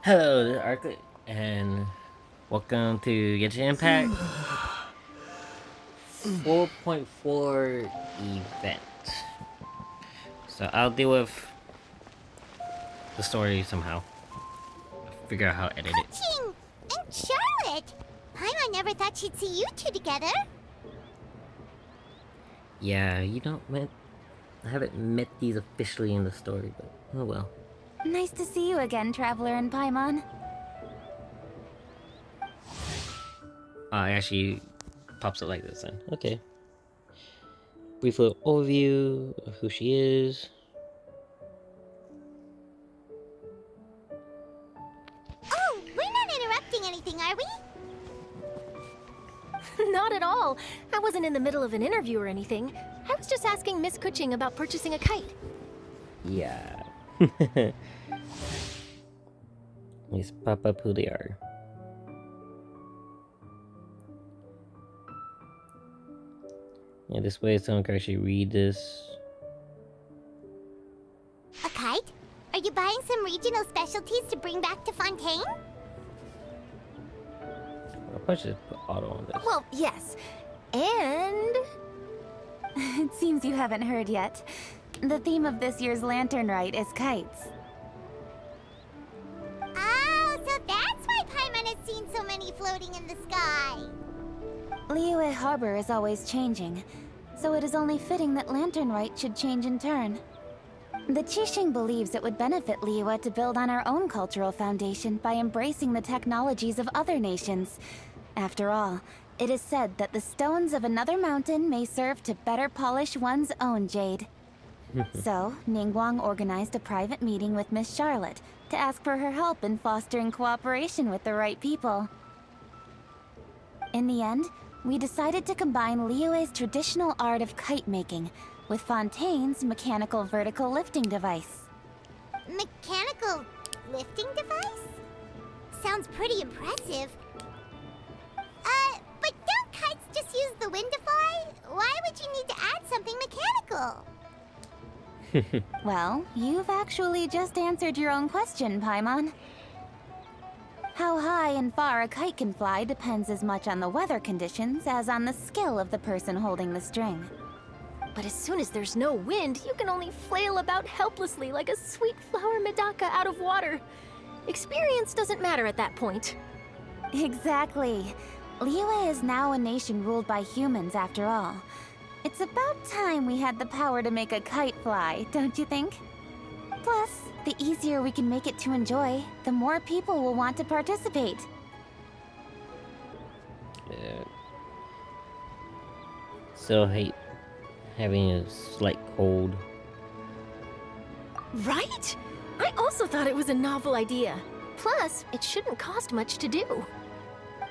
Hello, this is Arclight, and welcome to Genshin Impact 4.4 event. So I'll deal with the story somehow. Figure out how to edit it. Coaching! And Charlotte! Paimon never thought she'd see you two together. Yeah, I haven't met these officially in the story, but oh well. Nice to see you again, Traveler and Paimon. It actually pops up like this then. Okay. Brief little overview of who she is. Oh, we're not interrupting anything, are we? Not at all. I wasn't in the middle of an interview or anything. I was just asking Miss Kuching about purchasing a kite. Yeah. Let's pop up who they are. Yeah, this way someone can actually read this. A kite? Are you buying some regional specialties to bring back to Fontaine? I'll probably just put auto on this. Well, yes. And... It seems you haven't heard yet. The theme of this year's Lantern Rite is kites. Oh, so that's why Paimon has seen so many floating in the sky. Liyue Harbor is always changing, so it is only fitting that Lantern Rite should change in turn. The Qixing believes it would benefit Liyue to build on our own cultural foundation by embracing the technologies of other nations. After all, it is said that the stones of another mountain may serve to better polish one's own jade. So, Ningguang organized a private meeting with Miss Charlotte to ask for her help in fostering cooperation with the right people. In the end, we decided to combine Liyue's traditional art of kite making with Fontaine's mechanical vertical lifting device. Mechanical lifting device? Sounds pretty impressive. But don't kites just use the wind to fly? Why would you need to add something mechanical? Well, you've actually just answered your own question, Paimon. How high and far a kite can fly depends as much on the weather conditions as on the skill of the person holding the string. But as soon as there's no wind, you can only flail about helplessly like a sweet flower medaka out of water. Experience doesn't matter at that point. Exactly. Liyue is now a nation ruled by humans after all. It's about time we had the power to make a kite fly, don't you think? Plus, the easier we can make it to enjoy, the more people will want to participate. Yeah. So hate having a slight cold. Right? I also thought it was a novel idea. Plus, it shouldn't cost much to do.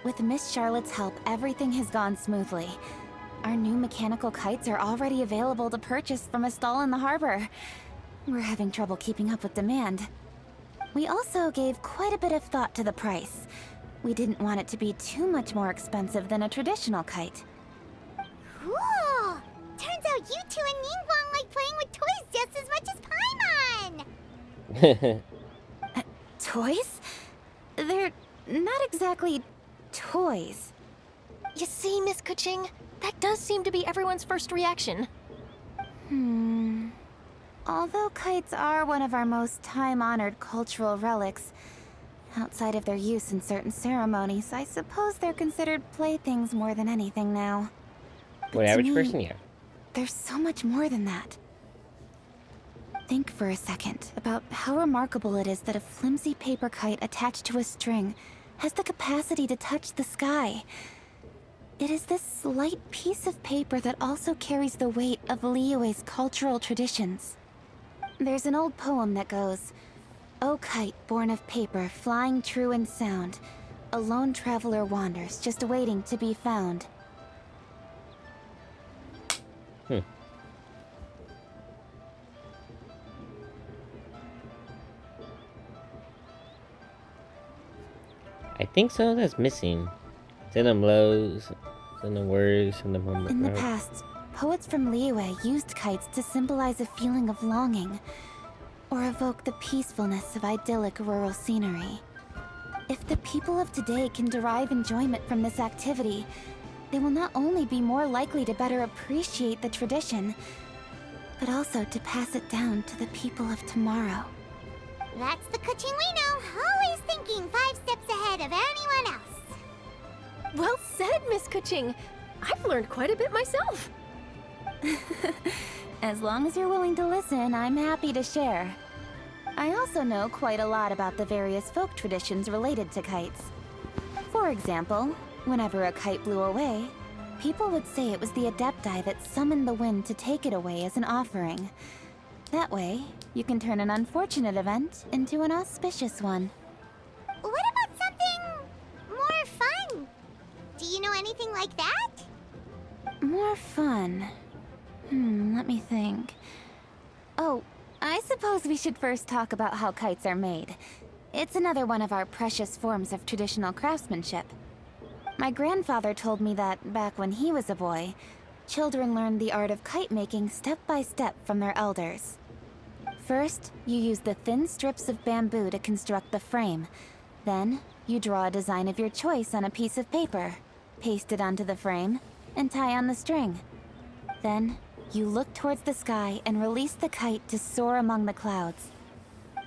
With Miss Charlotte's help, everything has gone smoothly. Our new mechanical kites are already available to purchase from a stall in the harbor. We're having trouble keeping up with demand. We also gave quite a bit of thought to the price. We didn't want it to be too much more expensive than a traditional kite. Cool! Turns out you two and Ningguang like playing with toys just as much as Paimon! Toys? They're not exactly toys. You see, Miss Kuching? That does seem to be everyone's first reaction. Although kites are one of our most time-honored cultural relics, outside of their use in certain ceremonies, I suppose they're considered playthings more than anything now. What to average me, person, yeah. There's so much more than that. Think for a second about how remarkable it is that a flimsy paper kite attached to a string has the capacity to touch the sky. It is this light piece of paper that also carries the weight of Liyue's cultural traditions. There's an old poem that goes, "O kite born of paper, flying true in sound, a lone traveler wanders, just waiting to be found." I think so. That's missing. Send them lows, send them words, send them home. In the past, poets from Liyue used kites to symbolize a feeling of longing, or evoke the peacefulness of idyllic rural scenery. If the people of today can derive enjoyment from this activity, they will not only be more likely to better appreciate the tradition, but also to pass it down to the people of tomorrow. That's the Kuching we know, always thinking 5 steps ahead of anyone else. Well said, Miss Kuching. I've learned quite a bit myself. As long as you're willing to listen, I'm happy to share. I also know quite a lot about the various folk traditions related to kites. For example, whenever a kite blew away, people would say it was the Adepti that summoned the wind to take it away as an offering. That way, you can turn an unfortunate event into an auspicious one. What about something more fun? Do you know anything like that? More fun. Let me think. Oh, I suppose we should first talk about how kites are made. It's another one of our precious forms of traditional craftsmanship. My grandfather told me that, back when he was a boy, children learned the art of kite making step by step from their elders. First, you use the thin strips of bamboo to construct the frame. Then, you draw a design of your choice on a piece of paper, paste it onto the frame, and tie on the string. Then, you look towards the sky and release the kite to soar among the clouds.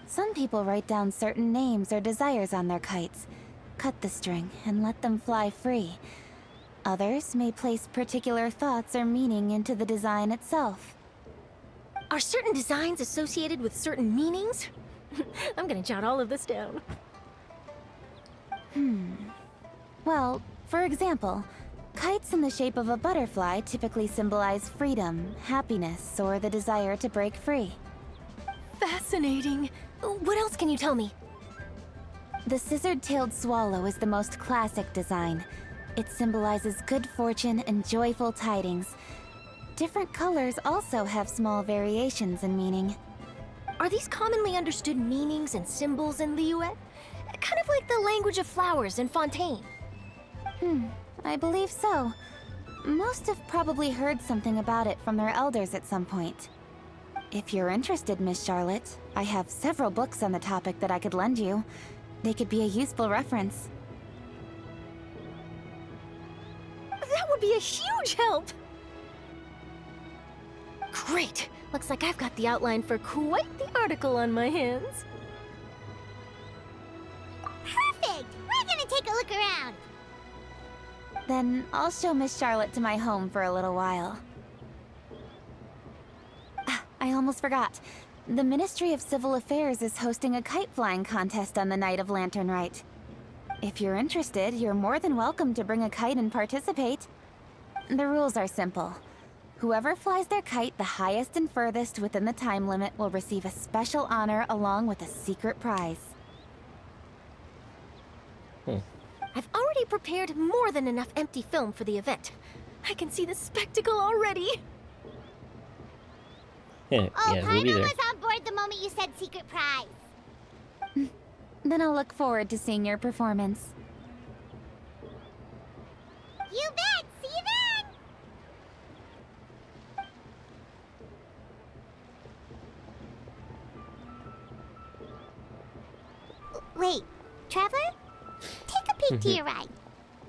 Some people write down certain names or desires on their kites, cut the string, and let them fly free. Others may place particular thoughts or meaning into the design itself. Are certain designs associated with certain meanings? I'm gonna jot all of this down. Well, for example, kites in the shape of a butterfly typically symbolize freedom, happiness, or the desire to break free. Fascinating. What else can you tell me? The scissored-tailed swallow is the most classic design. It symbolizes good fortune and joyful tidings. Different colors also have small variations in meaning. Are these commonly understood meanings and symbols in Liyue? Kind of like the language of flowers in Fontaine. I believe so. Most have probably heard something about it from their elders at some point. If you're interested, Miss Charlotte, I have several books on the topic that I could lend you. They could be a useful reference. That would be a huge help! Great! Looks like I've got the outline for quite the article on my hands. Perfect! We're gonna take a look around. Then I'll show Miss Charlotte to my home for a little while. I almost forgot. The Ministry of Civil Affairs is hosting a kite flying contest on the night of Lantern Rite. If you're interested, you're more than welcome to bring a kite and participate. The rules are simple. Whoever flies their kite the highest and furthest within the time limit will receive a special honor along with a secret prize. I've already prepared more than enough empty film for the event. I can see the spectacle already. Yeah, Oh, yeah, we'll be Paimon there. was on board the moment you said secret prize. Then I'll look forward to seeing your performance. You bet! See you then! Wait, Traveler? Take a peek to your right.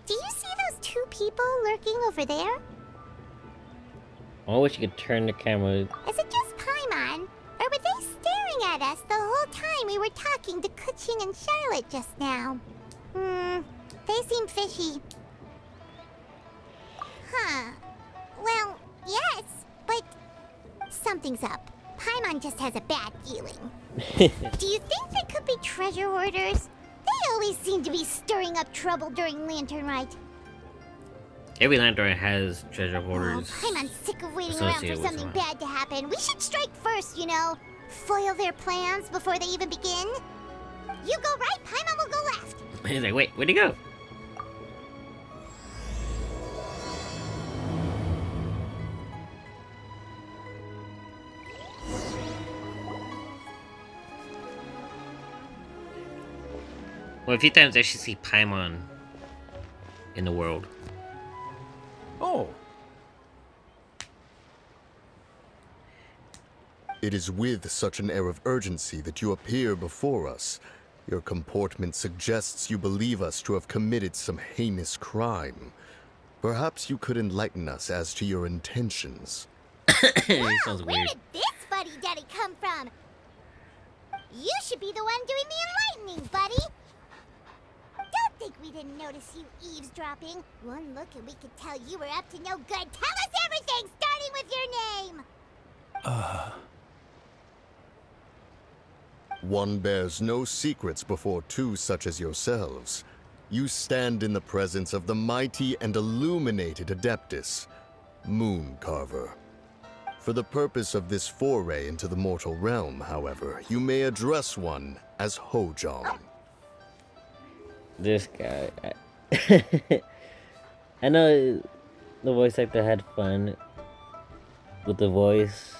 Do you see those 2 people lurking over there? I wish you could turn the camera. Is it just Paimon? Or were they staring at us the whole time we were talking to Kuching and Charlotte just now? They seem fishy. Huh. Well, yes, but something's up. Paimon just has a bad feeling. Do you think they could be treasure hoarders? They always seem to be stirring up trouble during Lantern Rite. Every lantern has treasure hoarders. Oh, Paimon's sick of waiting around for associated with something them. bad to happen. We should strike first, you know. Foil their plans before they even begin. You go right, Paimon will go left. He's like, wait, where'd he go? Well, a few times I actually see Paimon in the world. Oh, It is with such an air of urgency that you appear before us. Your comportment suggests you believe us to have committed some heinous crime. Perhaps you could enlighten us as to your intentions. He sounds Where weird. did this fuddy-duddy come from? You should be the one doing the enlightening, buddy. Don't think we didn't notice you eavesdropping. One look and we could tell you were up to no good. Tell us everything, starting with your name. One bears no secrets before two such as yourselves. You stand in the presence of the mighty and illuminated Adeptus, Mooncarver. For the purpose of this foray into the mortal realm, however, you may address one as Hojong. This guy. I know the voice actor had fun with the voice.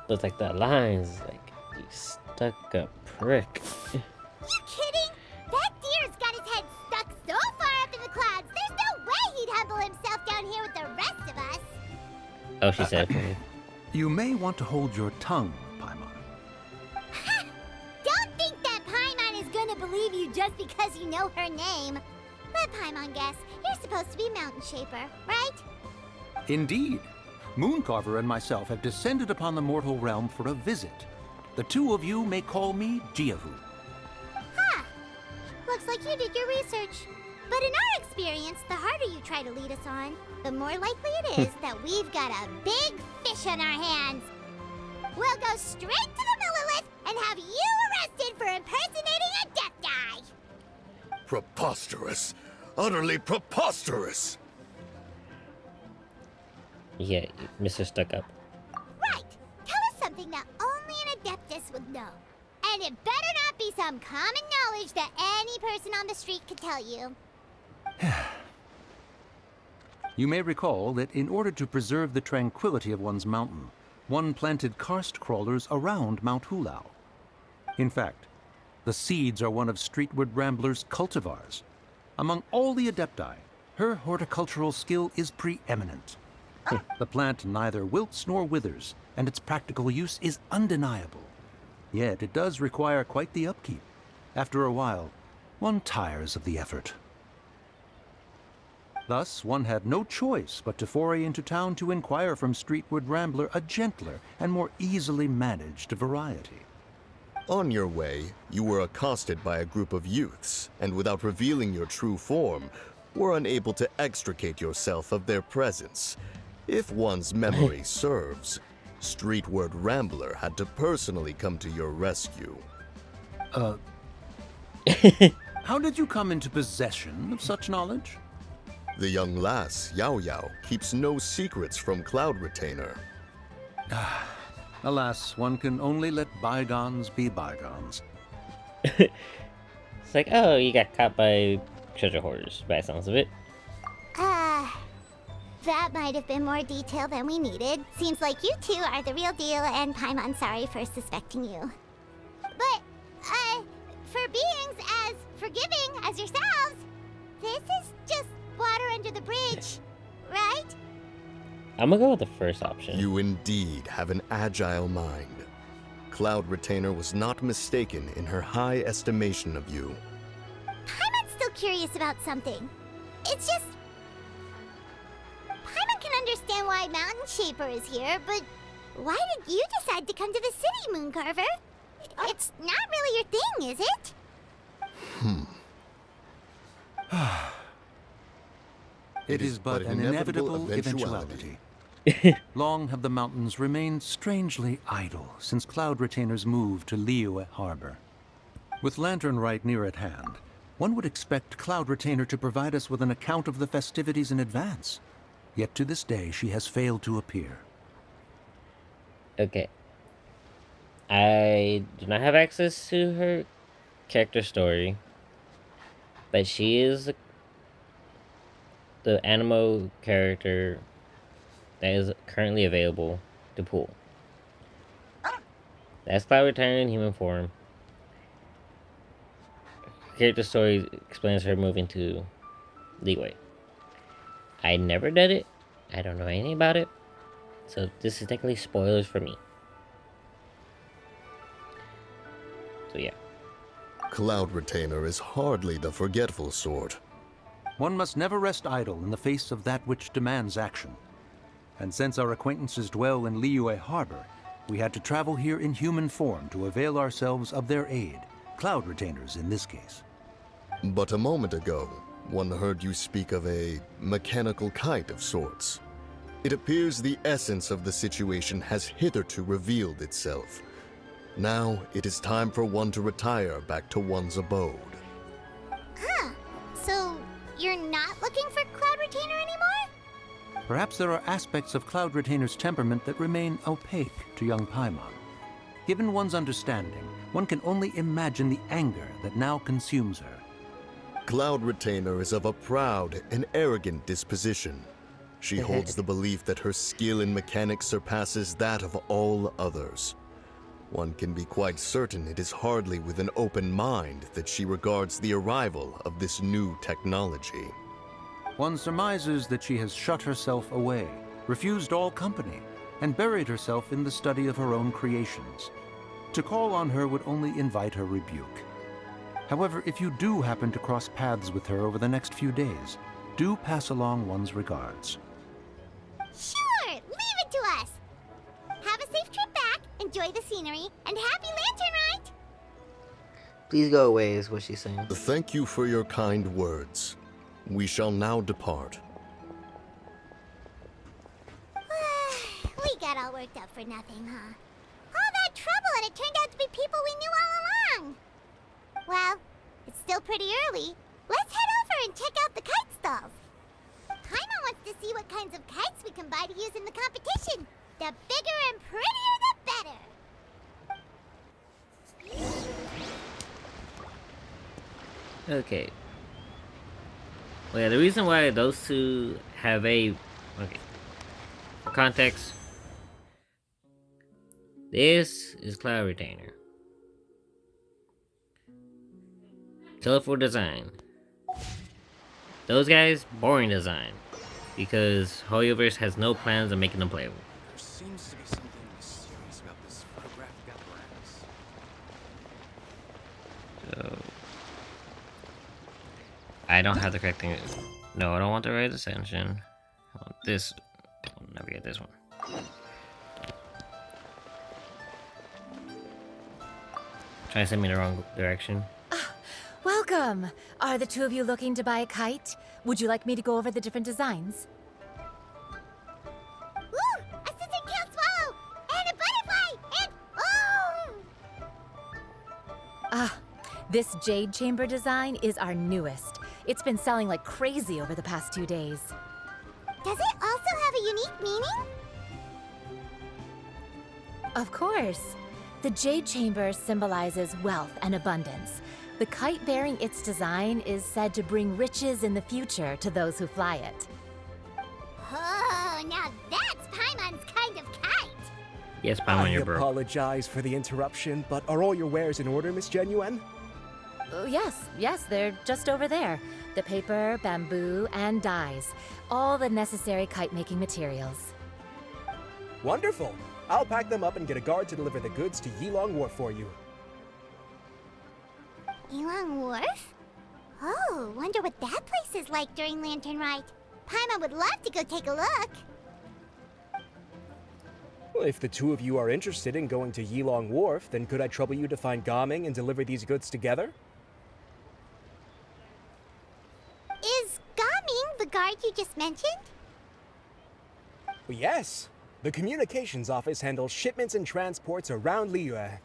But it's like the lines, like, you stuck up prick. You kidding? That deer's got his head stuck so far up in the clouds, there's no way he'd humble himself down here with the rest of us. Oh, she said it for me. You may want to hold your tongue, Paimon. Don't think that Paimon is gonna believe you just because you know her name. Let Paimon guess, you're supposed to be Mountain Shaper, right? Indeed. Mooncarver and myself have descended upon the mortal realm for a visit. The two of you may call me Jiahu. Huh. Looks like you did your research. But in our experience, the harder you try to lead us on, the more likely it is that we've got a big fish on our hands. We'll go straight to the Millilith and have you arrested for impersonating a Death Guy. Preposterous! Utterly preposterous! Yeah, Mr. Stuck Up. Right. Tell us something that only an Adeptus would know. And it better not be some common knowledge that any person on the street could tell you. You may recall that in order to preserve the tranquility of one's mountain, one planted karst crawlers around Mount Hulao. In fact, the seeds are one of Streetward Rambler's cultivars. Among all the Adepti, her horticultural skill is preeminent. The plant neither wilts nor withers, and its practical use is undeniable. Yet it does require quite the upkeep. After a while, one tires of the effort. Thus, one had no choice but to foray into town to inquire from Streetward Rambler a gentler and more easily managed variety. On your way, you were accosted by a group of youths, and without revealing your true form, were unable to extricate yourself of their presence. If one's memory serves, Streetward Rambler had to personally come to your rescue. How did you come into possession of such knowledge? The young lass, Yao Yao, keeps no secrets from Cloud Retainer. Alas, one can only let bygones be bygones. It's like, oh, you got caught by treasure hoarders, by the sounds of it. That might have been more detail than we needed. Seems like you two are the real deal, and Paimon sorry for suspecting you. But, for beings as forgiving as yourselves, this is just water under the bridge, right? I'm gonna go with the first option. You indeed have an agile mind. Cloud Retainer was not mistaken in her high estimation of you. Paimon's still curious about something. It's just... Paimon can understand why Mountain Shaper is here, but why did you decide to come to the city, Mooncarver? It's not really your thing, is it? It is but an inevitable eventuality. Long have the mountains remained strangely idle since Cloud Retainer's move to Liyue Harbor. With Lantern Rite near at hand, one would expect Cloud Retainer to provide us with an account of the festivities in advance. Yet to this day, she has failed to appear. Okay. I do not have access to her character story, but she is the Animo character that is currently available to pull. That's Cloud Retainer in human form. Character story explains her moving to Liyue. I never did it. I don't know anything about it. So this is technically spoilers for me. So yeah. Cloud Retainer is hardly the forgetful sort. One must never rest idle in the face of that which demands action. And since our acquaintances dwell in Liyue Harbor, we had to travel here in human form to avail ourselves of their aid. Cloud Retainers in this case. But a moment ago, one heard you speak of a mechanical kite of sorts. It appears the essence of the situation has hitherto revealed itself. Now it is time for one to retire back to one's abode. Huh. So, you're not looking for Cloud Retainer anymore? Perhaps there are aspects of Cloud Retainer's temperament that remain opaque to young Paimon. Given one's understanding, one can only imagine the anger that now consumes her. Cloud Retainer is of a proud and arrogant disposition. She holds the belief that her skill in mechanics surpasses that of all others. One can be quite certain it is hardly with an open mind that she regards the arrival of this new technology. One surmises that she has shut herself away, refused all company, and buried herself in the study of her own creations. To call on her would only invite her rebuke. However, if you do happen to cross paths with her over the next few days, do pass along one's regards. Sure, leave it to us. Have a safe trip back, enjoy the scenery, and happy lantern ride! Please go away, is what she's saying. Thank you for your kind words. We shall now depart. We got all worked up for nothing, huh? All that trouble and it turned out to be people we knew all along! Well, it's still pretty early. Let's head over and check out the kite stalls. Paimon wants to see what kinds of kites we can buy to use in the competition. The bigger and prettier, the better. Okay. Well, yeah, the reason why those two have a... Okay. For context, this is Cloud Retainer. Colorful design. Those guys, boring design. Because Hoyoverse has no plans of making them playable. There seems to be something mysterious about this photographic apparatus. So... I don't have the correct thing. No, I don't want the right ascension. I want this. I'll never get this one. Trying to send me in the wrong direction. Welcome! Are the two of you looking to buy a kite? Would you like me to go over the different designs? Ooh, a scissor can't swallow! And a butterfly! And oh! This jade chamber design is our newest. It's been selling like crazy over the past 2 days. Does it also have a unique meaning? Of course. The jade chamber symbolizes wealth and abundance. The kite bearing its design is said to bring riches in the future to those who fly it. Oh, now that's Paimon's kind of kite! Yes, Paimon, you're I broke. apologize for the interruption, but are all your wares in order, Miss Genuine? Oh, yes, they're just over there. The paper, bamboo, and dyes. All the necessary kite-making materials. Wonderful! I'll pack them up and get a guard to deliver the goods to Yilong Wharf for you. Yilong Wharf? Oh, wonder what that place is like during Lantern Rite. Paimon would love to go take a look. Well, if the two of you are interested in going to Yilong Wharf, then could I trouble you to find Gaming and deliver these goods together? Is Gaming the guard you just mentioned? Well, yes. The communications office handles shipments and transports around Liyue.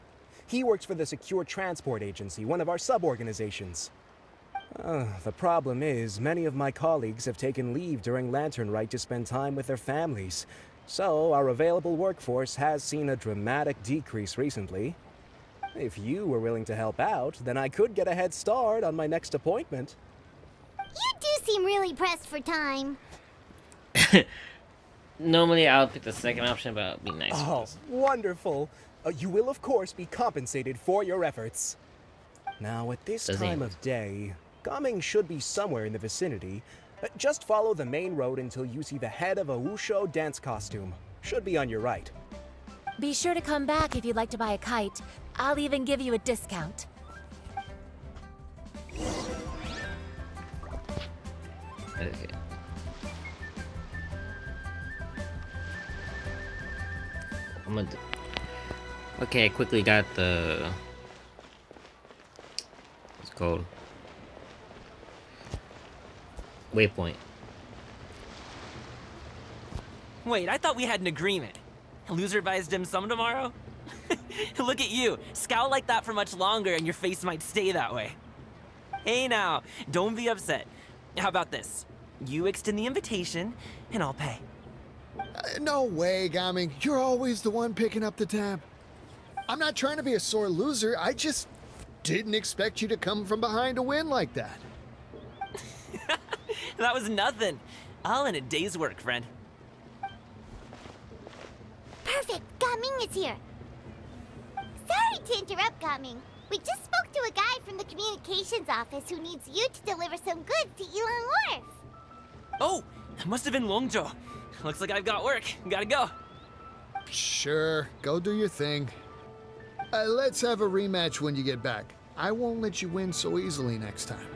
He works for the Secure Transport Agency, one of our sub-organizations. The problem is, many of my colleagues have taken leave during Lantern Rite to spend time with their families. So, our available workforce has seen a dramatic decrease recently. If you were willing to help out, then I could get a head start on my next appointment. You do seem really pressed for time. Normally, I'll pick the second option, but I'll be nice. Oh, wonderful. You will, of course, be compensated for your efforts. Now, at this time of day, Gaming should be somewhere in the vicinity. Just follow the main road until you see the head of a Wushu dance costume. Should be on your right. Be sure to come back if you'd like to buy a kite. I'll even give you a discount. Okay. Okay, I quickly got the... What's it called? Waypoint. Wait, I thought we had an agreement. Loser buys dim sum tomorrow? Look at you. Scowl like that for much longer and your face might stay that way. Hey now, don't be upset. How about this? You extend the invitation, and I'll pay. No way, Gaming. You're always the one picking up the tab. I'm not trying to be a sore loser. I just didn't expect you to come from behind to win like that. That was nothing. All in a day's work, friend. Perfect, Gaming is here. Sorry to interrupt, Gaming. We just spoke to a guy from the communications office who needs you to deliver some goods to Elan Wharf. Oh, it must have been Longzhou. Looks like I've got work. Gotta go. Sure, go do your thing. Let's have a rematch when you get back. I won't let you win so easily next time.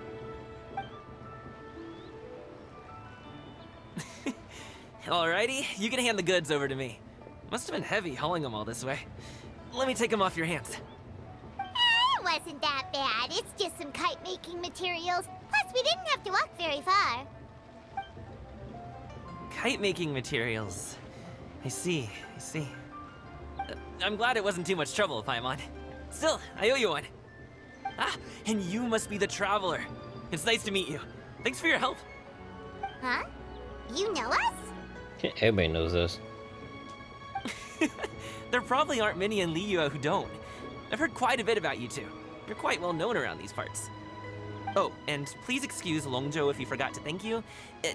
Alrighty, you can hand the goods over to me. Must have been heavy hauling them all this way. Let me take them off your hands. It wasn't that bad. It's just some kite-making materials. Plus, we didn't have to walk very far. Kite-making materials. I see. I'm glad it wasn't too much trouble, Paimon. Still, I owe you one. Ah, and you must be the traveler. It's nice to meet you. Thanks for your help. Huh? You know us? Everybody knows us. There probably aren't many in Liyue who don't. I've heard quite a bit about you two. You're quite well known around these parts. Oh, and please excuse Longzhou if he forgot to thank you.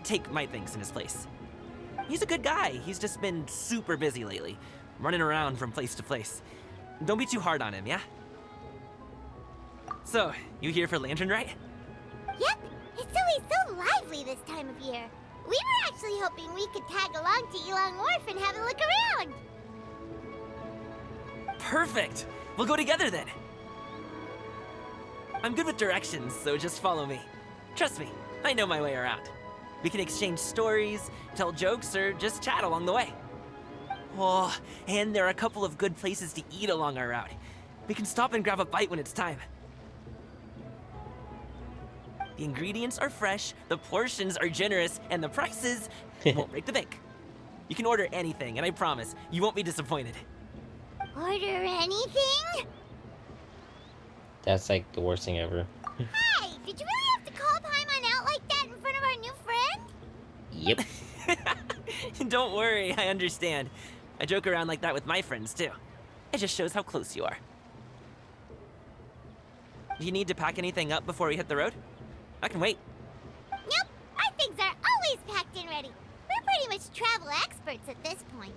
Take my thanks in his place. He's a good guy. He's just been super busy lately, running around from place to place. Don't be too hard on him, yeah? So, you here for Lantern Rite? Yep. It's always so lively this time of year. We were actually hoping we could tag along to Elan Wharf and have a look around. Perfect! We'll go together then. I'm good with directions, so just follow me. Trust me, I know my way around. We can exchange stories, tell jokes, or just chat along the way. Oh, and there are a couple of good places to eat along our route. We can stop and grab a bite when it's time. The ingredients are fresh, the portions are generous, and the prices won't break the bank. You can order anything, and I promise, you won't be disappointed. Order anything? That's like the worst thing ever. Hey, did you really have to call Paimon out like that in front of our new friend? Yep. Don't worry, I understand. I joke around like that with my friends, too. It just shows how close you are. Do you need to pack anything up before we hit the road? I can wait. Nope, our things are always packed and ready. We're pretty much travel experts at this point.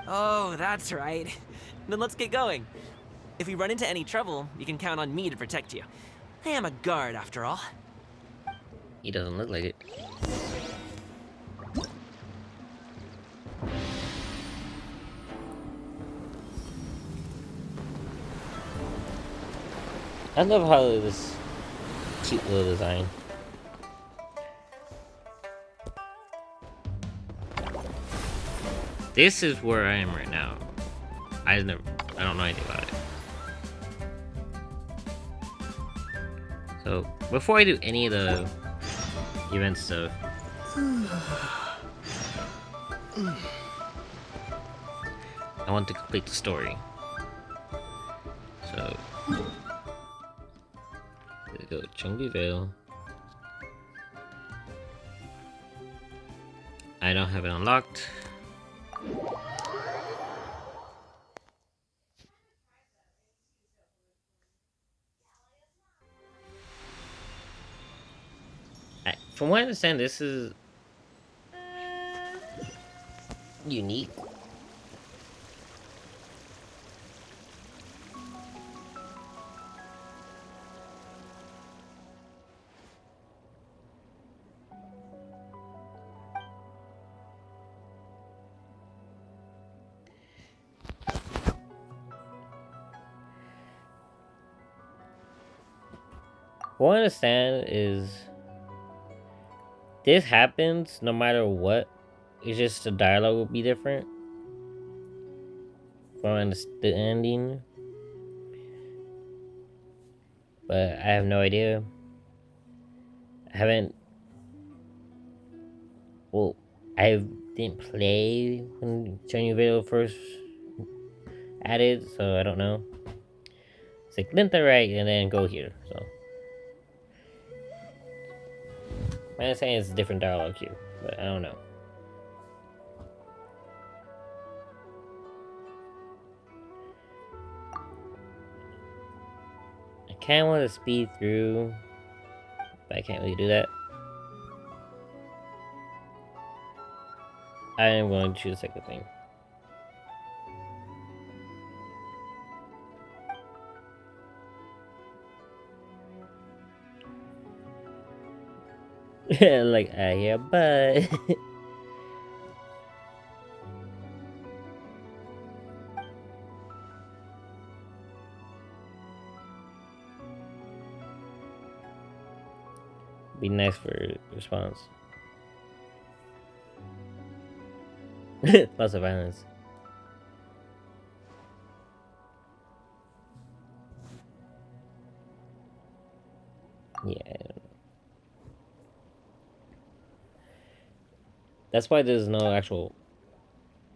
Oh, that's right. Then let's get going. If we run into any trouble, you can count on me to protect you. I am a guard, after all. He doesn't look like it. I love how this cute little design. This is where I am right now. I don't know anything about it. So before I do any of the event stuff, I want to complete the story. So let's go Chengdu Vale. I don't have it unlocked. From what I understand, this is unique. What I understand is this happens no matter what. It's just the dialogue will be different. From understanding. But I have no idea. I haven't. Well, I didn't play when Journey Video first added, so I don't know. It's like right and then go here, so. My understanding is a different dialogue here, but I don't know. I kinda want to speed through, but I can't really do that. I am going to choose the second thing. Like, yeah, but... Be nice for response. Lots of violence. Yeah. That's why there's no actual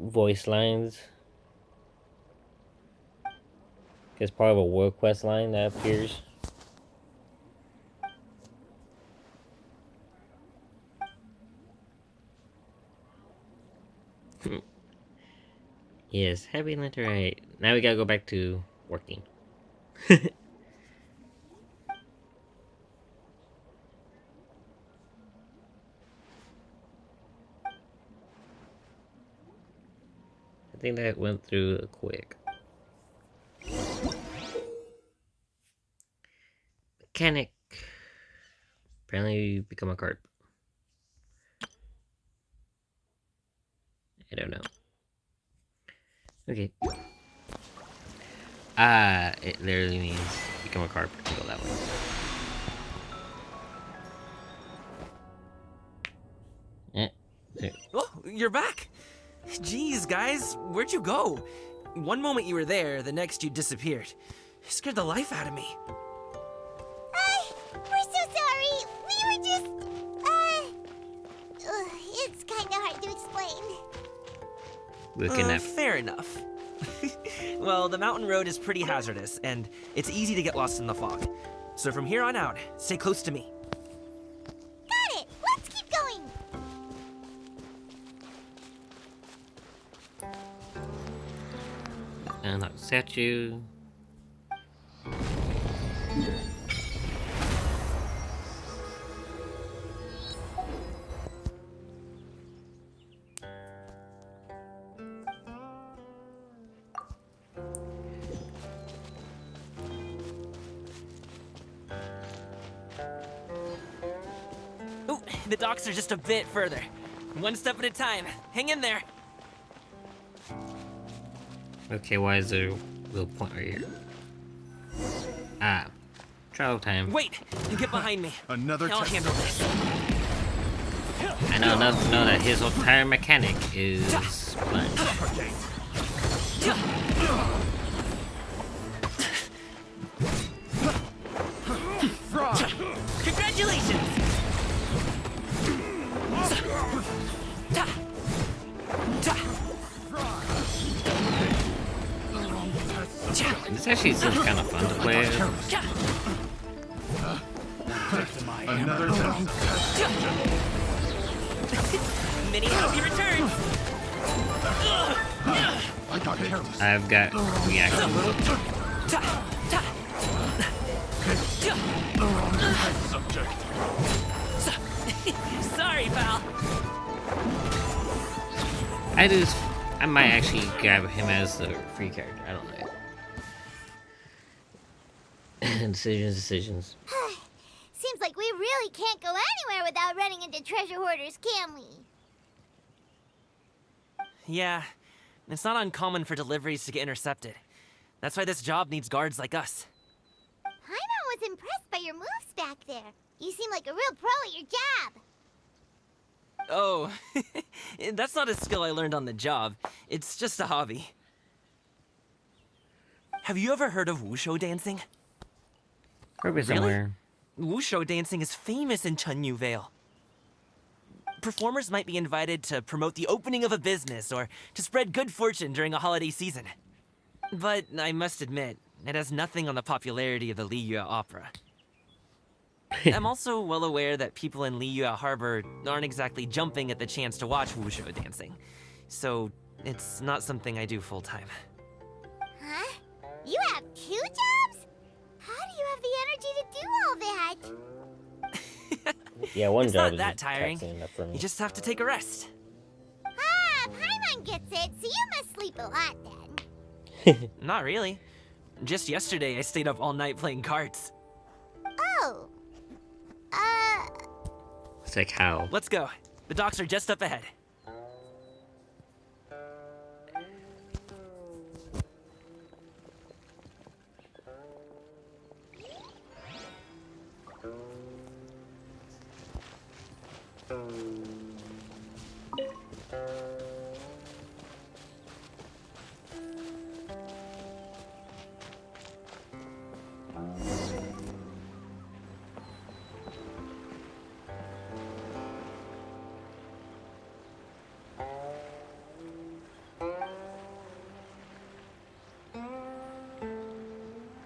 voice lines. It's part of a world quest line that appears. Yes, happy Right. Now we gotta go back to working. I think that went through quick. Mechanic. Apparently you become a carp. I don't know. Okay. It literally means become a carp and go that way. There. Oh, you're back! Jeez, guys, where'd you go? One moment you were there, the next you disappeared. You scared the life out of me. We're so sorry. We were just, it's kinda hard to explain. Looking at. Fair enough. Well, the mountain road is pretty hazardous, and it's easy to get lost in the fog. So from here on out, stay close to me. Got it. Let's keep going. Unlock statue. Ooh, the docks are just a bit further. One step at a time. Hang in there. Okay, why is there a little point right here? Ah, travel time. Wait! Get behind me. Another I'll test. handle this. I know enough to know that his entire mechanic is sponge. Congratulations! This actually seems kind of fun to play. Another test. Mini happy returns! I got careless. I've got reactions. Subject. Sorry, pal. I might actually grab him as the free character. I don't know. Decisions. Seems like we really can't go anywhere without running into treasure hoarders, can we? Yeah, it's not uncommon for deliveries to get intercepted. That's why this job needs guards like us. Paimon was impressed by your moves back there. You seem like a real pro at your job. Oh, that's not a skill I learned on the job. It's just a hobby. Have you ever heard of wushu dancing? Probably somewhere. Wushu dancing is famous in Chunyu Vale. Performers might be invited to promote the opening of a business or to spread good fortune during a holiday season. But I must admit, it has nothing on the popularity of the Liyue Opera. I'm also well aware that people in Liyue Harbor aren't exactly jumping at the chance to watch wushu dancing. So, it's not something I do full-time. Huh? You have 2 jobs? How do you have the energy to do all that? Yeah, one It's job not is that tiring. taxing enough for me. You just have to take a rest. Ah, Paimon gets it, so you must sleep a lot then. Not really. Just yesterday, I stayed up all night playing cards. Oh. It's like how? Let's go. The docks are just up ahead.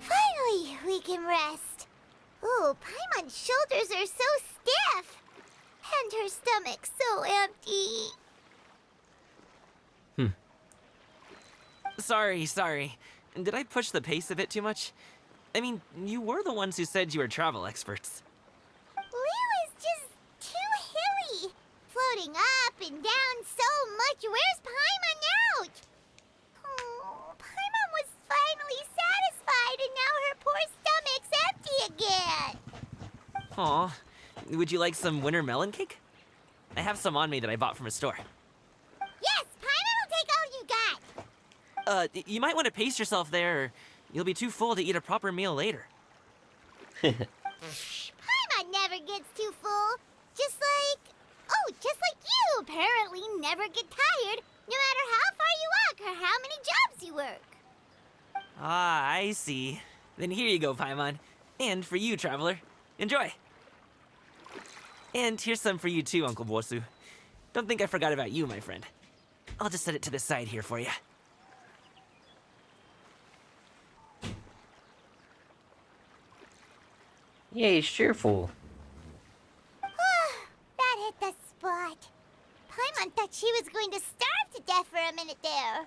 Finally, we can rest. Ooh, Paimon's shoulders are so stiff. And her stomach so empty. Sorry. Did I push the pace a bit too much? I mean, you were the ones who said you were travel experts. Liu is just too hilly. Floating up and down so much. Where's Paimon out? Oh, Paimon was finally satisfied and now her poor stomach's empty again. Aw. Would you like some winter melon cake? I have some on me that I bought from a store. Yes, Paimon will take all you got. You might want to pace yourself there, or you'll be too full to eat a proper meal later. Paimon never gets too full. Just like you apparently never get tired, no matter how far you walk or how many jobs you work. Ah, I see. Then here you go, Paimon. And for you, traveler. Enjoy. And here's some for you too, Uncle Bosu. Don't think I forgot about you, my friend. I'll just set it to the side here for you. Yeah, he's cheerful. That hit the spot. Paimon thought she was going to starve to death for a minute there.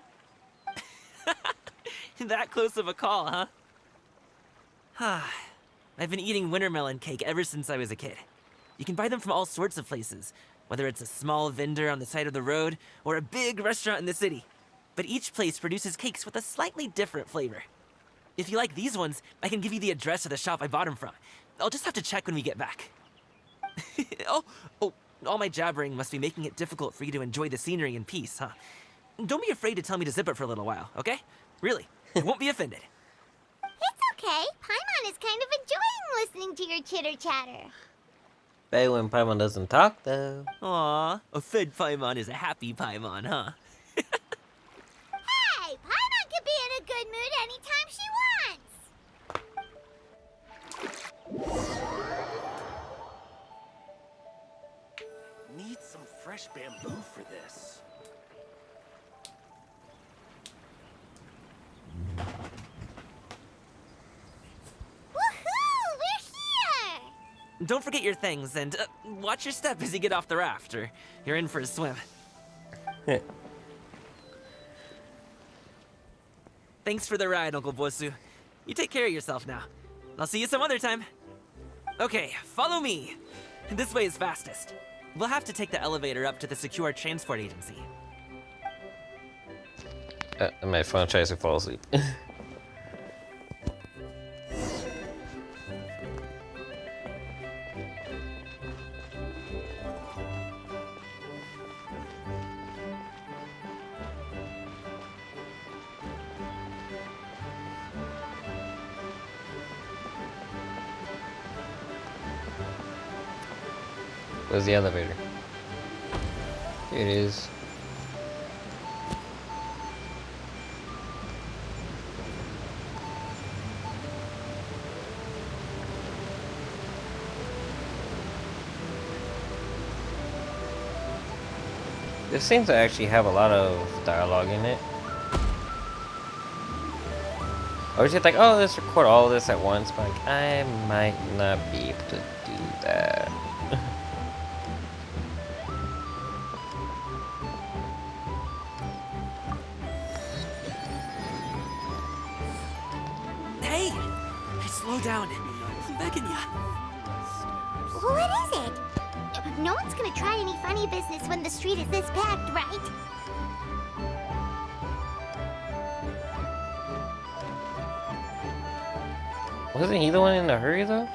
That close of a call, huh? I've been eating winter melon cake ever since I was a kid. You can buy them from all sorts of places, whether it's a small vendor on the side of the road or a big restaurant in the city. But each place produces cakes with a slightly different flavor. If you like these ones, I can give you the address of the shop I bought them from. I'll just have to check when we get back. Oh, all my jabbering must be making it difficult for you to enjoy the scenery in peace, huh? Don't be afraid to tell me to zip it for a little while, okay? Really, I won't be offended. It's okay. Paimon is kind of enjoying listening to your chitter-chatter. Bet when Paimon doesn't talk, though. Aw, a fed Paimon is a happy Paimon, huh? Hey, Paimon can be in a good mood anytime she wants. Need some fresh bamboo for this. Woohoo! We're here! Don't forget your things, and watch your step as you get off the raft, or you're in for a swim. Thanks for the ride, Uncle Bosu. You take care of yourself now. I'll see you some other time. Okay, follow me. This way is fastest. We'll have to take the elevator up to the secure transport agency. My phone tries to fall asleep. Where's the elevator? Here it is. This seems to actually have a lot of dialogue in it. I was just like, oh, let's record all this at once, but like, I might not be able to do that. Hey! Slow down. I'm begging ya. What is it? No one's gonna try any funny business when the street is this packed, right? Wasn't he the one in a hurry though?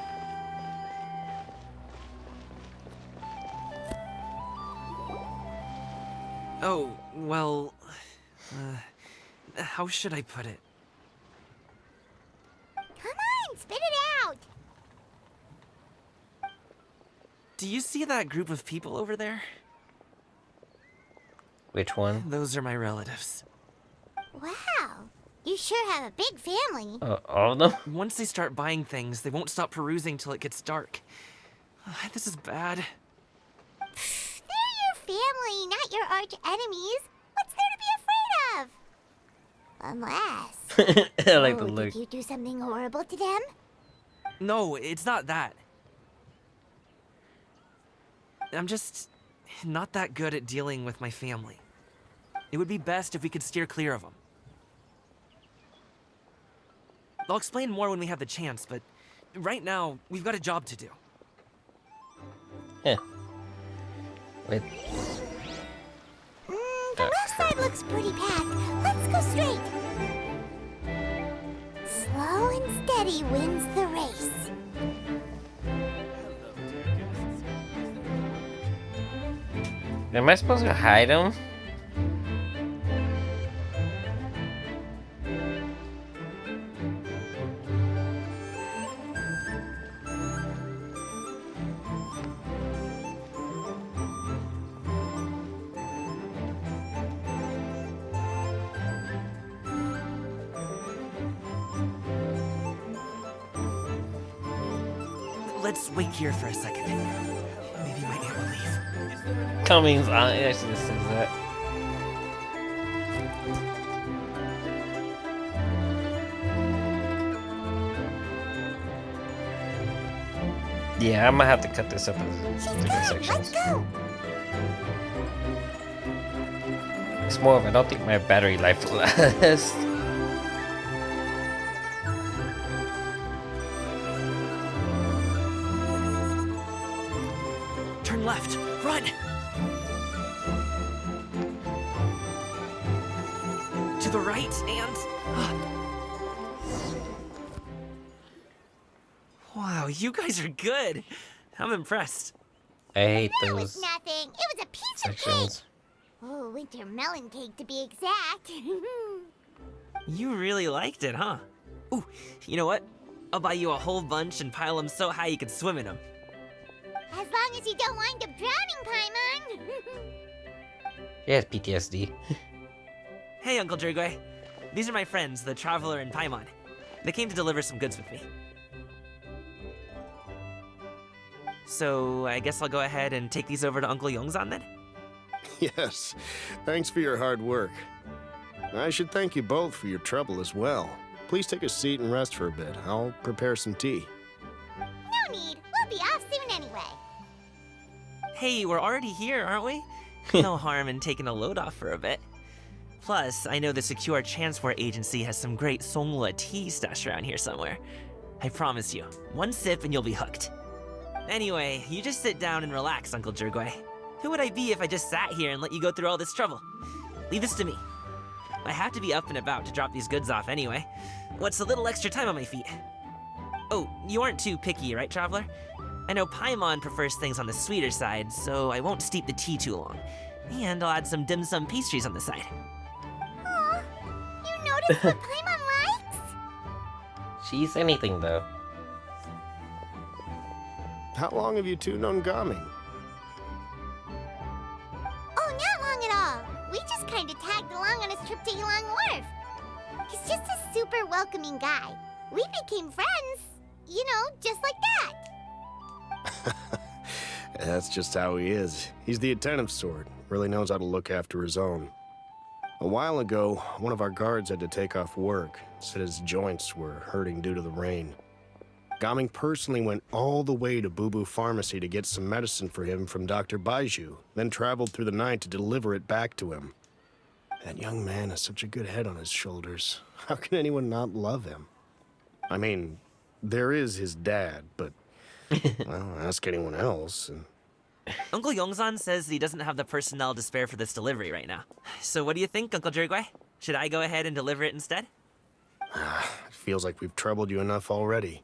Oh, well... how should I put it? Come on, spit it out! Do you see that group of people over there? Which one? Those are my relatives. Wow, you sure have a big family. All of them? Once they start buying things, they won't stop perusing till it gets dark. This is bad. They're your family, not your arch enemies. What's there to be afraid of? Unless... I like the look. Did you do something horrible to them? No, it's not that. I'm just not that good at dealing with my family. It would be best if we could steer clear of them. I'll explain more when we have the chance, but right now, we've got a job to do. Yeah. Wait. The left side looks pretty packed. Let's go straight. Slow and steady wins the race. Am I supposed to hide him? Let's wait here for a second. Maybe my aunt will leave. Cummings actually says that. Yeah, I'm gonna have to cut this up into different sections. Let's go. It's more of I don't think my battery life will last. Turn left. Run! To the right and... Wow, you guys are good. I'm impressed. I hate That was those nothing. It was a piece of cake. sections. Oh, winter melon cake to be exact. You really liked it, huh? Ooh, you know what? I'll buy you a whole bunch and pile them so high you can swim in them. As long as you don't wind up drowning, Paimon. He has PTSD. Hey, Uncle Drugway. These are my friends, the Traveler and Paimon. They came to deliver some goods with me. So, I guess I'll go ahead and take these over to Uncle Yongzan then? Yes, thanks for your hard work. I should thank you both for your trouble as well. Please take a seat and rest for a bit. I'll prepare some tea. No need. We'll be off soon anyway. Hey, we're already here, aren't we? No harm in taking a load off for a bit. Plus, I know the Secure Transport Agency has some great Songhua tea stashed around here somewhere. I promise you, one sip and you'll be hooked. Anyway, you just sit down and relax, Uncle Jergway. Who would I be if I just sat here and let you go through all this trouble? Leave this to me. I have to be up and about to drop these goods off anyway. What's a little extra time on my feet? Oh, you aren't too picky, right, Traveler? I know Paimon prefers things on the sweeter side, so I won't steep the tea too long. And I'll add some dim sum pastries on the side. Aw, you noticed what Paimon likes? She's anything though. How long have you two known Gaming? we just kinda tagged along on his trip to Yulong Wharf. He's just a super welcoming guy. We became friends, you know, just like that. That's just how he is. He's the attentive sort. Really knows how to look after his own. A while ago, one of our guards had to take off work. Said his joints were hurting due to the rain. Gaming personally went all the way to Boo Boo Pharmacy to get some medicine for him from Dr. Baiju, then traveled through the night to deliver it back to him. That young man has such a good head on his shoulders. How can anyone not love him? I mean, there is his dad, but, well, ask anyone else. And... Uncle Yongsan says he doesn't have the personnel to spare for this delivery right now. So what do you think, Uncle Jirgwei? Should I go ahead and deliver it instead? It feels like we've troubled you enough already.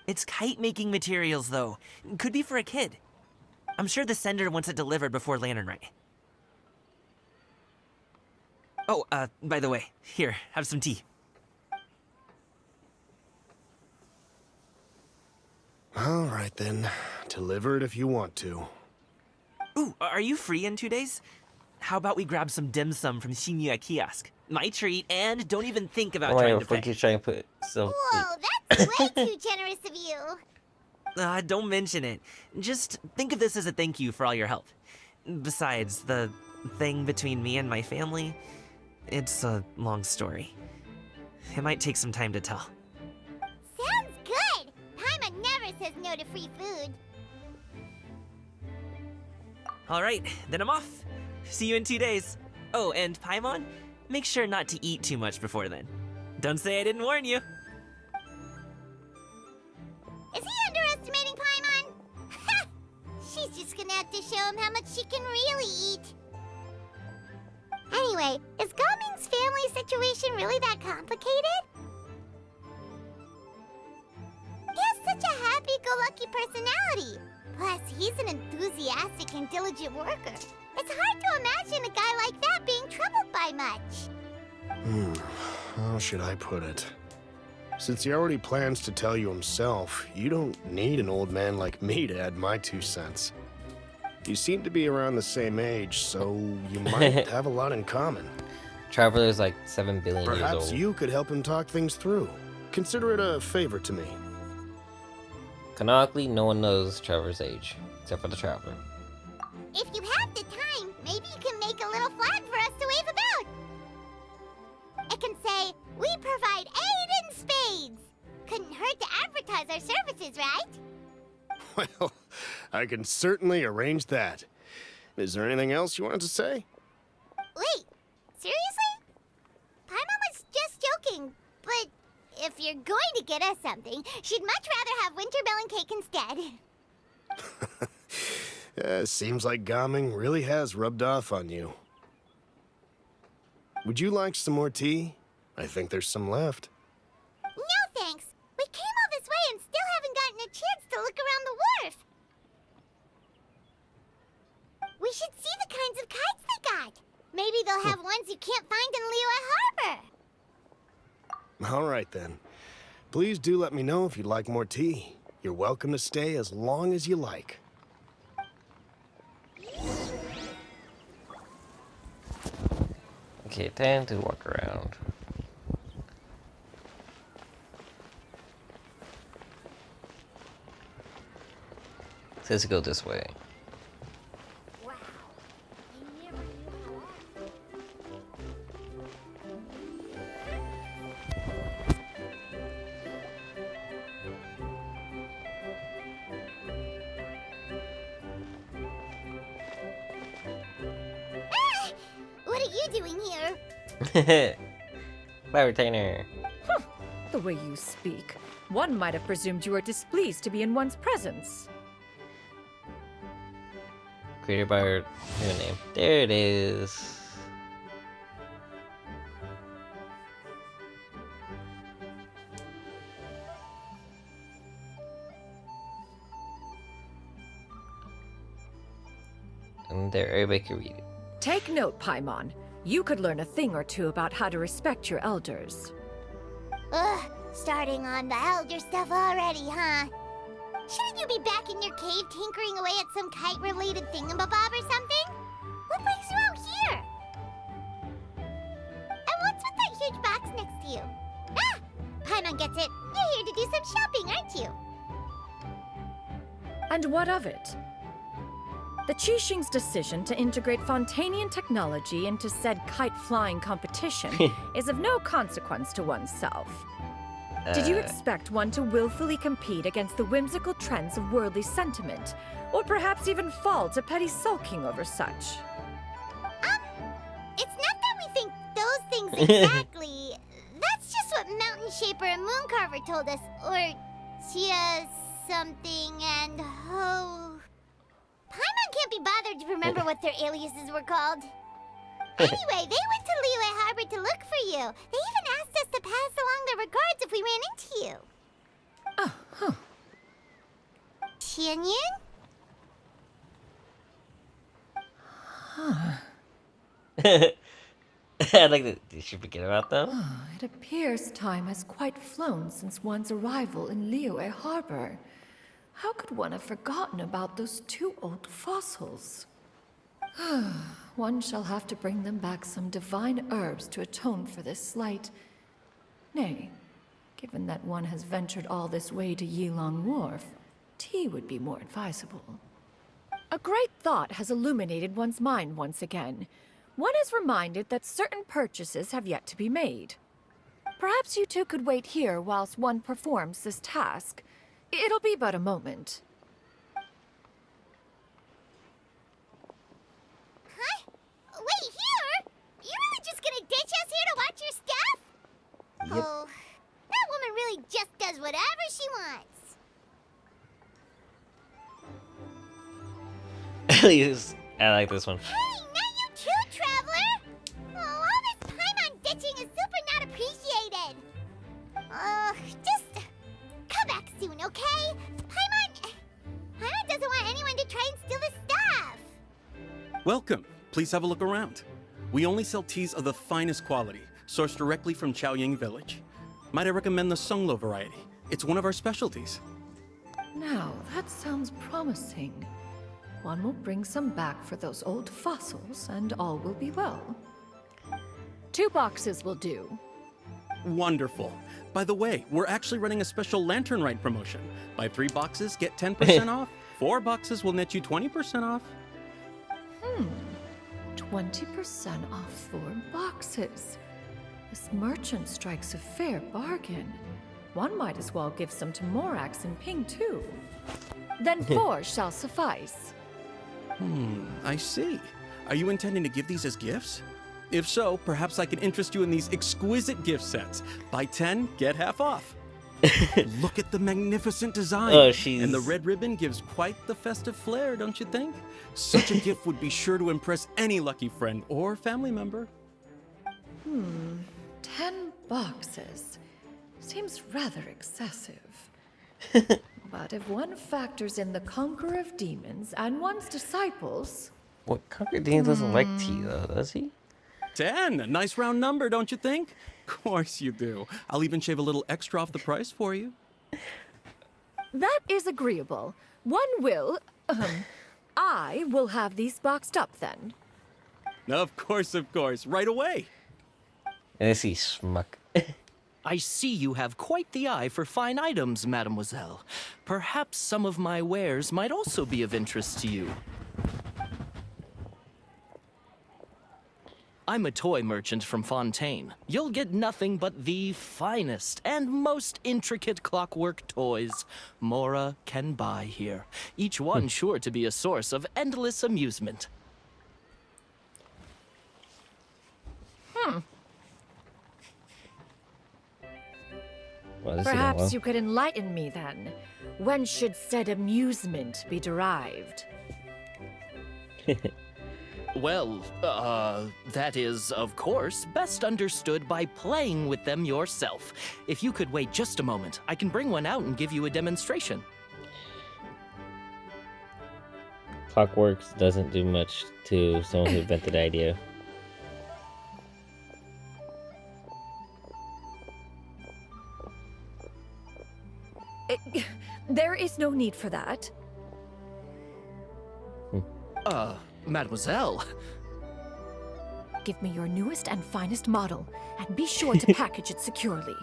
It's kite-making materials, though. Could be for a kid. I'm sure the sender wants it delivered before Lantern Rite. Oh, by the way, here, have some tea. All right, then. Deliver it if you want to. Ooh, are you free in 2 days? How about we grab some dim sum from Shinya Kiosk? My treat, and don't even think about trying to pay. Keep trying to put so. Whoa, that's way too generous of you. Don't mention it. Just think of this as a thank you for all your help. Besides, the thing between me and my family, it's a long story. It might take some time to tell. Sounds good. Paimon never says no to free food. All right, then I'm off. See you in 2 days. Oh, and Paimon, make sure not to eat too much before then. Don't say I didn't warn you. Is he underestimating Paimon? Ha! She's just gonna have to show him how much she can really eat. Anyway, is Gaming's family situation really that complicated? He has such a happy-go-lucky personality. Plus, he's an enthusiastic and diligent worker. It's hard to imagine a guy like that being troubled by much. How should I put it? Since he already plans to tell you himself, you don't need an old man like me to add my 2 cents. You seem to be around the same age, so you might have a lot in common. Traveler's like 7 billion years old. Perhaps you could help him talk things through. Consider it a favor to me. Canonically, no one knows Trevor's age, except for the Traveler. If you have the time, maybe you can make a little flag for us to wave about. It can say, "We provide aid in spades." Couldn't hurt to advertise our services, right? Well, I can certainly arrange that. Is there anything else you wanted to say? Wait, seriously? Paimon was just joking, but if you're going to get us something, she'd much rather have winter melon cake instead. Seems like Gaming really has rubbed off on you. Would you like some more tea? I think there's some left. No thanks. We came all this way and still haven't gotten a chance to look around the wharf. We should see the kinds of kites they got. Maybe they'll have ones you can't find in Liyue Harbor. All right, then. Please do let me know if you'd like more tea. You're welcome to stay as long as you like. Okay, time to walk around. Says to go this way. Wow. I never knew Ah! What are you doing here? Flower retainer. The way you speak, one might have presumed you were displeased to be in one's presence. Created by her new name. There it is. And there, everybody can read it. Take note, Paimon. You could learn a thing or two about how to respect your elders. Ugh, starting on the elder stuff already, huh? Shouldn't you be back in your cave tinkering away at some kite-related thingamabob or something? What brings you out here? Paimon gets it. You're here to do some shopping, aren't you? And what of it? The Qixing's decision to integrate Fontanian technology into said kite-flying competition is of no consequence to oneself. Did you expect one to willfully compete against the whimsical trends of worldly sentiment, or perhaps even fall to petty sulking over such? It's not that we think those things exactly. That's just what Mountain Shaper and Mooncarver told us. Or Chia something and Ho. Paimon can't be bothered to remember what their aliases were called. Anyway, they went to Liyue Harbor to look for you. They even asked us to pass along their regards if we ran into you. Oh, huh. Tianyin? I like that. Did she forget about them? It appears time has quite flown since one's arrival in Liyue Harbor. How could one have forgotten about those two old fossils? One shall have to bring them back some divine herbs to atone for this slight. Nay, given that one has ventured all this way to Yilong Wharf, tea would be more advisable. A great thought has illuminated one's mind once again. One is reminded that certain purchases have yet to be made. Perhaps you two could wait here whilst one performs this task. It'll be but a moment. Huh? Wait, here? You really just gonna ditch us here to watch your stuff? Yep. Oh, that woman really just does whatever she wants. At least I like this one. Hey, not you too, Traveler! Oh, all this Paimon ditching is super not appreciated. Just come back soon, okay? Paimon doesn't want anyone to try and steal the stuff. Welcome. Please have a look around. We only sell teas of the finest quality, sourced directly from Chaoying Village. Might I recommend the Sunglo variety? It's one of our specialties. Now, that sounds promising. One will bring some back for those old fossils, and all will be well. 2 boxes will do. Wonderful. By the way, we're actually running a special Lantern Rite promotion. Buy 3 boxes, get 10% off. 4 boxes will net you 20% off. 20% off 4 boxes. This merchant strikes a fair bargain. One might as well give some to Morax and Ping too. Then 4 shall suffice. I see. Are you intending to give these as gifts? If so, perhaps I can interest you in these exquisite gift sets. Buy 10, get half off. Look at the magnificent design. Oh, And the red ribbon gives quite the festive flair, don't you think? Such a gift would be sure to impress any lucky friend or family member. 10 boxes. Seems rather excessive. But if one factors in the Conqueror of Demons and one's disciples... What, Conquer Dean doesn't like tea, though, does he? 10, a nice round number, don't you think? Of course you do. I'll even shave a little extra off the price for you. That is agreeable. One will... I will have these boxed up then. Of course, right away. And I see schmuck. I see you have quite the eye for fine items, mademoiselle. Perhaps some of my wares might also be of interest to you. I'm a toy merchant from Fontaine. You'll get nothing but the finest and most intricate clockwork toys Mora can buy here. Each one sure to be a source of endless amusement. Well, Perhaps you could enlighten me then. When should said amusement be derived? Well, that is, of course, best understood by playing with them yourself. If you could wait just a moment, I can bring one out and give you a demonstration. Clockworks doesn't do much to someone who invented the idea. There is no need for that. Mademoiselle. Give me your newest and finest model, and be sure to package it securely.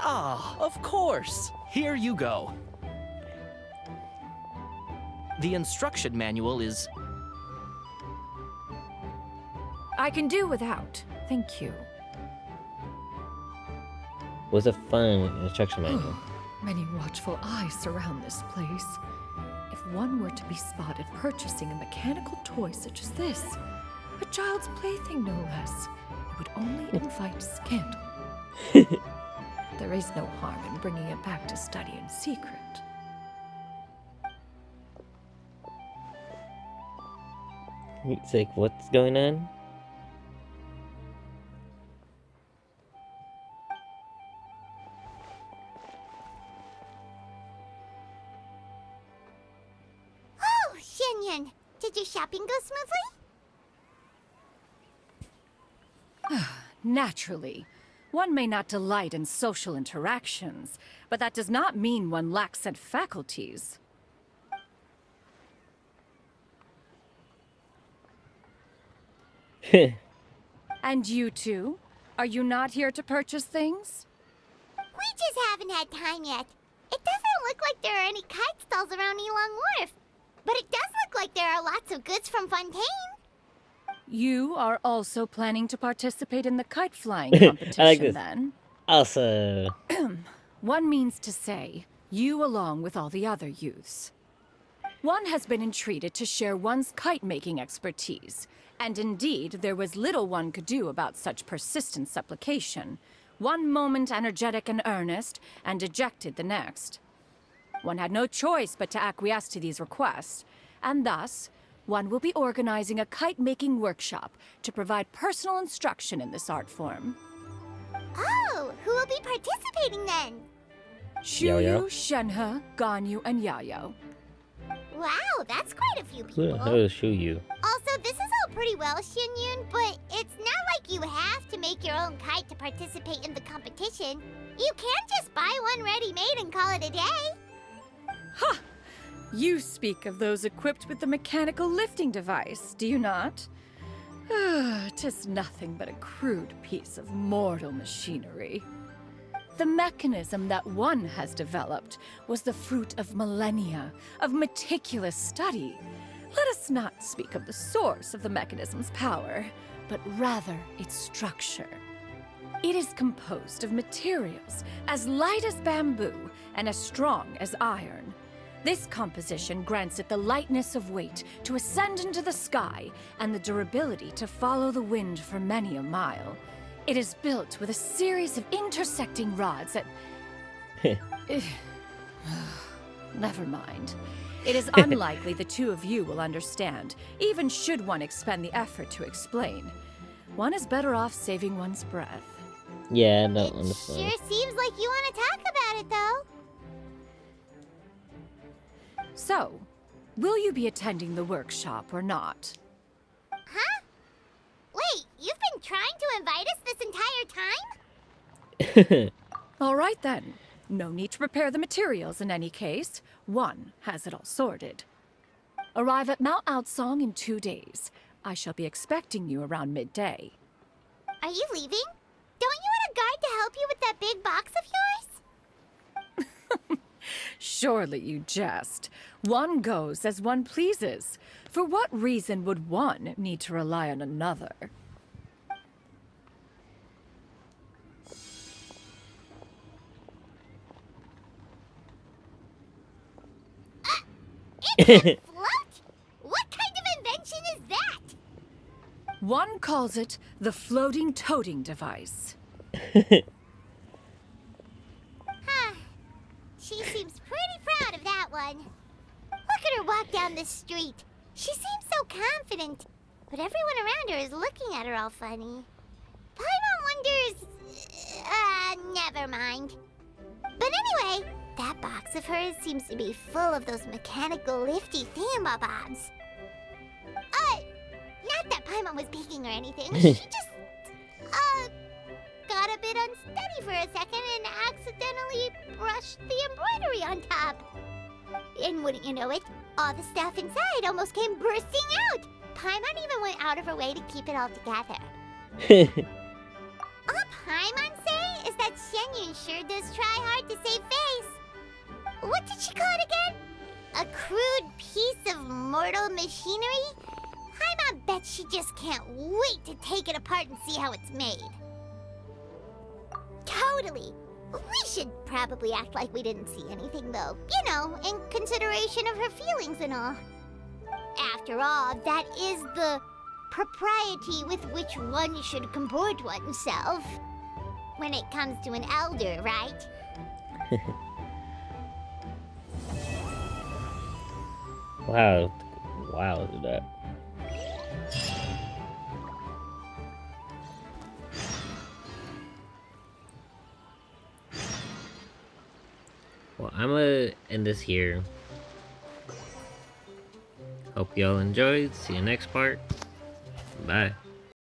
Ah, of course. Here you go. The instruction manual is... I can do without. Thank you. Was a fun instruction manual. Many watchful eyes surround this place. If one were to be spotted purchasing a mechanical toy such as this, a child's plaything no less, it would only invite scandal. There is no harm in bringing it back to study in secret. It's like, what's going on? Oh, Shenyan, did your shopping go smoothly? Naturally. One may not delight in social interactions, but that does not mean one lacks said faculties. And you two? Are you not here to purchase things? We just haven't had time yet. It doesn't look like there are any kite stalls around Elong Wharf, but it does look like there are lots of goods from Fontaine. You are also planning to participate in the kite flying competition, I like this. then? Also, One means to say, you along with all the other youths. One has been entreated to share one's kite-making expertise, and indeed, there was little one could do about such persistent supplication. One moment energetic and earnest, and dejected the next. One had no choice but to acquiesce to these requests, and thus, one will be organizing a kite-making workshop to provide personal instruction in this art form. Oh, who will be participating then? Shuyu, Shenhe, Ganyu, and Yayo. Wow, that's quite a few who people. the hell is Shuyu? Also, this is all pretty well, Xinyun, but it's not like you have to make your own kite to participate in the competition. You can just buy one ready-made and call it a day. Ha! You speak of those equipped with the mechanical lifting device, do you not? 'Tis nothing but a crude piece of mortal machinery. The mechanism that one has developed was the fruit of millennia of meticulous study. Let us not speak of the source of the mechanism's power, but rather its structure. It is composed of materials as light as bamboo and as strong as iron. This composition grants it the lightness of weight to ascend into the sky and the durability to follow the wind for many a mile. It is built with a series of intersecting rods that... Never mind. It is unlikely the two of you will understand, even should one expend the effort to explain. One is better off saving one's breath. Yeah, I don't understand. Sure seems like you want to talk about it, though. So, will you be attending the workshop or not? Huh? Wait, you've been trying to invite us this entire time? All right then. No need to prepare the materials in any case. One has it all sorted. Arrive at Mount Outsong in 2 days. I shall be expecting you around midday. Are you leaving? Don't you want a guide to help you with that big box of yours? Surely you jest. One goes as one pleases. For what reason would one need to rely on another? It's a float? What kind of invention is that? One calls it the floating toting device. Huh. She seems pretty proud of that one. Look at her walk down the street. She seems so confident, but everyone around her is looking at her all funny. Paimon wonders... never mind. But anyway, that box of hers seems to be full of those mechanical lifty thingamabobs. Not that Paimon was peeking or anything. She just, got a bit unsteady for a second and accidentally brushed the embroidery on top. And wouldn't you know it, all the stuff inside almost came bursting out. Paimon even went out of her way to keep it all together. All Paimon say is that Shenyun sure does try hard to save face. What did she call it again? A crude piece of mortal machinery? Paimon bets she just can't wait to take it apart and see how it's made. Totally. We should probably act like we didn't see anything, though. You know, in consideration of her feelings and all. After all, that is the propriety with which one should comport oneself. When it comes to an elder, right? Wow. Wow, look at that. Well, I'm gonna end this here. Hope y'all enjoyed. See you next part. Bye.